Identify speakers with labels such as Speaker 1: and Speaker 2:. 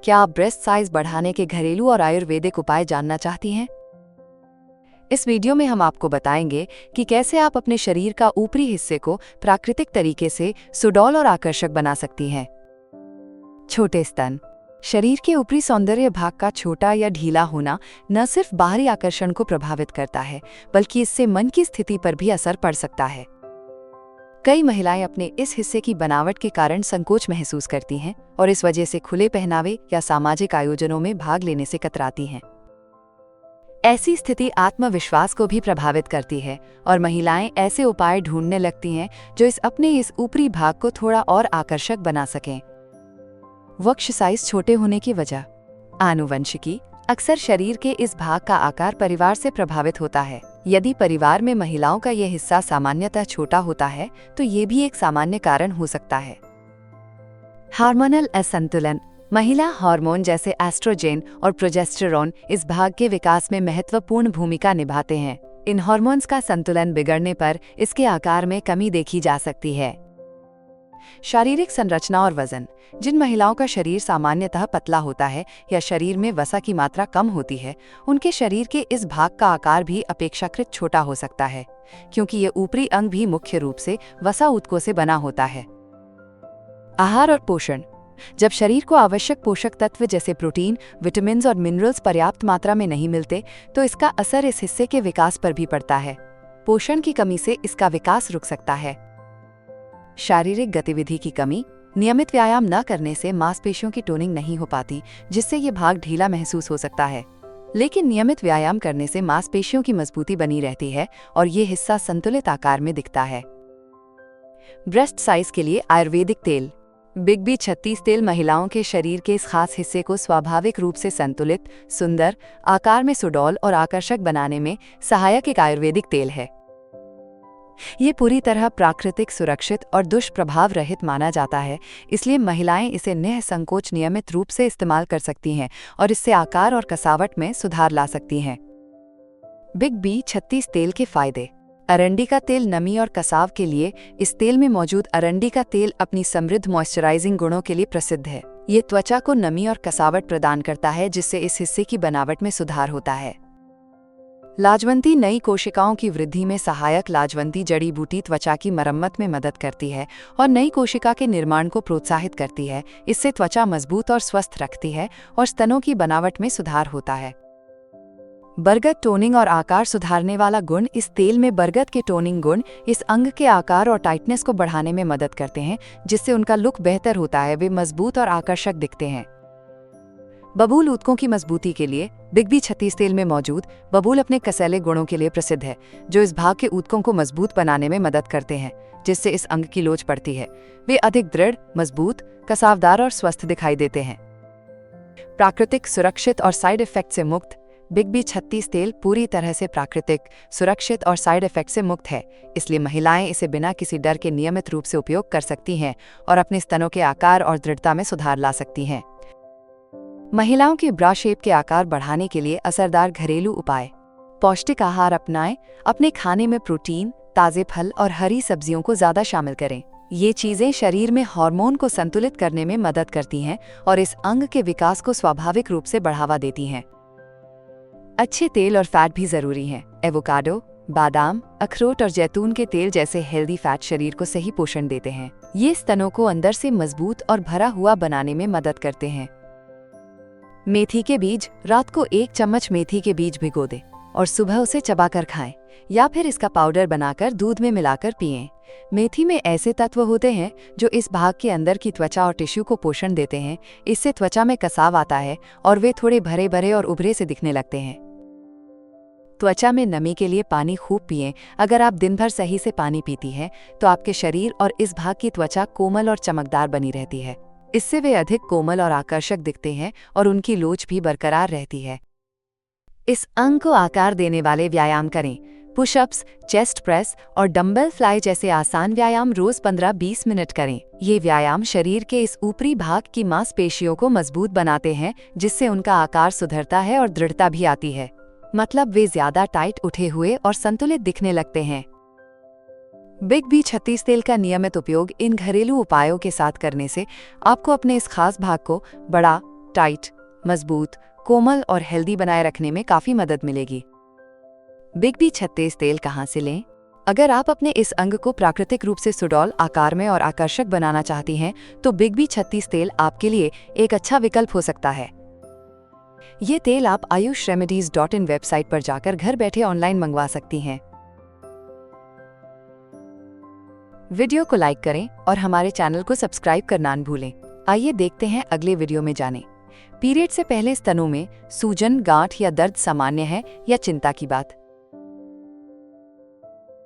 Speaker 1: क्या आप breast size बढ़ाने के घरेलू और आयुर्वेदिक उपाय जानना चाहती हैं? इस वीडियो में हम आपको बताएंगे कि कैसे आप अपने शरीर का ऊपरी हिस्से को प्राकृतिक तरीके से सुडौल और आकर्षक बना सकती हैं। छोटे स्तन। शरीर के ऊपरी सौंदर्य भाग का छोटा या ढीला होना न सिर्फ बाहरी आकर्षण को प्रभावित करता है, बल्कि इससे मन की स्थिति पर भी असर पड़ सकता है। कई महिलाएं अपने इस हिस्से की बनावट के कारण संकोच महसूस करती हैं और इस वजह से खुले पहनावे या सामाजिक आयोजनों में भाग लेने से कतराती हैं। ऐसी स्थिति आत्मविश्वास को भी प्रभावित करती है और महिलाएं ऐसे उपाय ढूंढने लगती हैं जो अपने इस ऊपरी भाग को थोड़ा और आकर्षक बना सकें। वक्ष साइज छोटे होने की वजह। आनुवंशिकी। अक्सर शरीर के इस भाग का आकार परिवार से प्रभावित होता है। यदि परिवार में महिलाओं का यह हिस्सा सामान्यतः छोटा होता है तो ये भी एक सामान्य कारण हो सकता है। हार्मोनल असंतुलन। महिला हार्मोन जैसे एस्ट्रोजेन और प्रोजेस्टेरोन इस भाग के विकास में महत्वपूर्ण भूमिका निभाते हैं। इन हार्मोन्स का संतुलन बिगड़ने पर इसके आकार में कमी देखी जा सकती है। शारीरिक संरचना और वजन। जिन महिलाओं का शरीर सामान्यतः पतला होता है या शरीर में वसा की मात्रा कम होती है, उनके शरीर के इस भाग का आकार भी अपेक्षाकृत छोटा हो सकता है, क्योंकि ये ऊपरी अंग भी मुख्य रूप से वसा ऊतकों से बना होता है। आहार और पोषण। जब शरीर को आवश्यक पोषक तत्व जैसे प्रोटीन, विटामिन और मिनरल्स पर्याप्त मात्रा में नहीं मिलते, तो इसका असर इस हिस्से के विकास पर भी पड़ता है। पोषण की कमी से इसका विकास रुक सकता है। शारीरिक गतिविधि की कमी। नियमित व्यायाम न करने से मांसपेशियों की टोनिंग नहीं हो पाती, जिससे ये भाग ढीला महसूस हो सकता है। लेकिन नियमित व्यायाम करने से मांसपेशियों की मजबूती बनी रहती है और ये हिस्सा संतुलित आकार में दिखता है। ब्रेस्ट साइज के लिए आयुर्वेदिक तेल। बिग बी 36 तेल महिलाओं के शरीर के इस खास हिस्से को स्वाभाविक रूप से संतुलित, सुंदर, आकार में सुडौल और आकर्षक बनाने में सहायक एक आयुर्वेदिक तेल है। ये पूरी तरह प्राकृतिक, सुरक्षित और दुष्प्रभाव रहित माना जाता है, इसलिए महिलाएं इसे निःसंकोच नियमित रूप से इस्तेमाल कर सकती हैं और इससे आकार और कसावट में सुधार ला सकती हैं। बिग बी 36 तेल के फायदे। अरंडी का तेल नमी और कसाव के लिए। इस तेल में मौजूद अरंडी का तेल अपनी समृद्ध मॉइस्चराइजिंग गुणों के लिए प्रसिद्ध है। ये त्वचा को नमी और कसावट प्रदान करता है, जिससे इस हिस्से की बनावट में सुधार होता है। लाजवंती नई कोशिकाओं की वृद्धि में सहायक। लाजवंती जड़ी बूटी त्वचा की मरम्मत में मदद करती है और नई कोशिका के निर्माण को प्रोत्साहित करती है। इससे त्वचा मजबूत और स्वस्थ रखती है और स्तनों की बनावट में सुधार होता है। बरगद टोनिंग और आकार सुधारने वाला गुण। इस तेल में बरगद के टोनिंग गुण इस अंग के आकार और टाइटनेस को बढ़ाने में मदद करते हैं, जिससे उनका लुक बेहतर होता है। वे मजबूत और आकर्षक दिखते हैं। बबूल ऊतकों की मजबूती के लिए। बिग बी 36 तेल में मौजूद बबूल अपने कसैले गुणों के लिए प्रसिद्ध है, जो इस भाग के ऊतकों को मजबूत बनाने में मदद करते हैं, जिससे इस अंग की लोच पड़ती है। वे अधिक दृढ़, मजबूत, कसावदार और स्वस्थ दिखाई देते हैं। प्राकृतिक, सुरक्षित और साइड इफेक्ट से मुक्त। बिग बी 36 तेल पूरी तरह से प्राकृतिक, सुरक्षित और साइड इफेक्ट से मुक्त है, इसलिए महिलाएं इसे बिना किसी डर के नियमित रूप से उपयोग कर सकती हैं और अपने स्तनों के आकार और दृढ़ता में सुधार ला सकती हैं। महिलाओं के ब्रा शेप के आकार बढ़ाने के लिए असरदार घरेलू उपाय। पौष्टिक आहार अपनाएं। अपने खाने में प्रोटीन, ताजे फल और हरी सब्जियों को ज्यादा शामिल करें। ये चीजें शरीर में हार्मोन को संतुलित करने में मदद करती हैं और इस अंग के विकास को स्वाभाविक रूप से बढ़ावा देती हैं। अच्छे तेल और फैट भी जरूरी हैं। एवोकाडो, बादाम, अखरोट और जैतून के तेल जैसे हेल्दी फैट शरीर को सही पोषण देते हैं। ये स्तनों को अंदर से मजबूत और भरा हुआ बनाने में मदद करते हैं। मेथी के बीज। रात को 1 चम्मच मेथी के बीज भिगो दें और सुबह उसे चबाकर खाएं या फिर इसका पाउडर बनाकर दूध में मिलाकर पिएं। मेथी में ऐसे तत्व होते हैं जो इस भाग के अंदर की त्वचा और टिश्यू को पोषण देते हैं। इससे त्वचा में कसाव आता है और वे थोड़े भरे भरे और उभरे से दिखने लगते हैं। त्वचा में नमी के लिए पानी खूब पिएं। अगर आप दिन भर सही से पानी पीती हैं तो आपके शरीर और इस भाग की त्वचा कोमल और चमकदार बनी रहती है। इससे वे अधिक कोमल और आकर्षक दिखते हैं और उनकी लोच भी बरकरार रहती है। इस अंग को आकार देने वाले व्यायाम करें। पुशअप्स, चेस्ट प्रेस और डंबल फ्लाई जैसे आसान व्यायाम रोज 15-20 मिनट करें। ये व्यायाम शरीर के इस ऊपरी भाग की मांसपेशियों को मजबूत बनाते हैं, जिससे उनका आकार सुधरता है और दृढ़ता भी आती है। मतलब वे ज्यादा टाइट, उठे हुए और संतुलित दिखने लगते हैं। बिग बी 36 तेल का नियमित उपयोग इन घरेलू उपायों के साथ करने से आपको अपने इस खास भाग को बड़ा, टाइट, मजबूत, कोमल और हेल्दी बनाए रखने में काफी मदद मिलेगी। बिग बी 36 तेल कहाँ से लें? अगर आप अपने इस अंग को प्राकृतिक रूप से सुडौल आकार में और आकर्षक बनाना चाहती हैं, तो बिग बी 36 तेल आपके लिए एक अच्छा विकल्प हो सकता है। ये तेल आप ayushremedies.in वेबसाइट पर जाकर घर बैठे ऑनलाइन मंगवा सकती हैं। वीडियो को लाइक करें और हमारे चैनल को सब्सक्राइब करना न भूलें। आइए देखते हैं अगले वीडियो में जानें। पीरियड से पहले स्तनों में सूजन, गांठ या दर्द सामान्य है या चिंता की बात?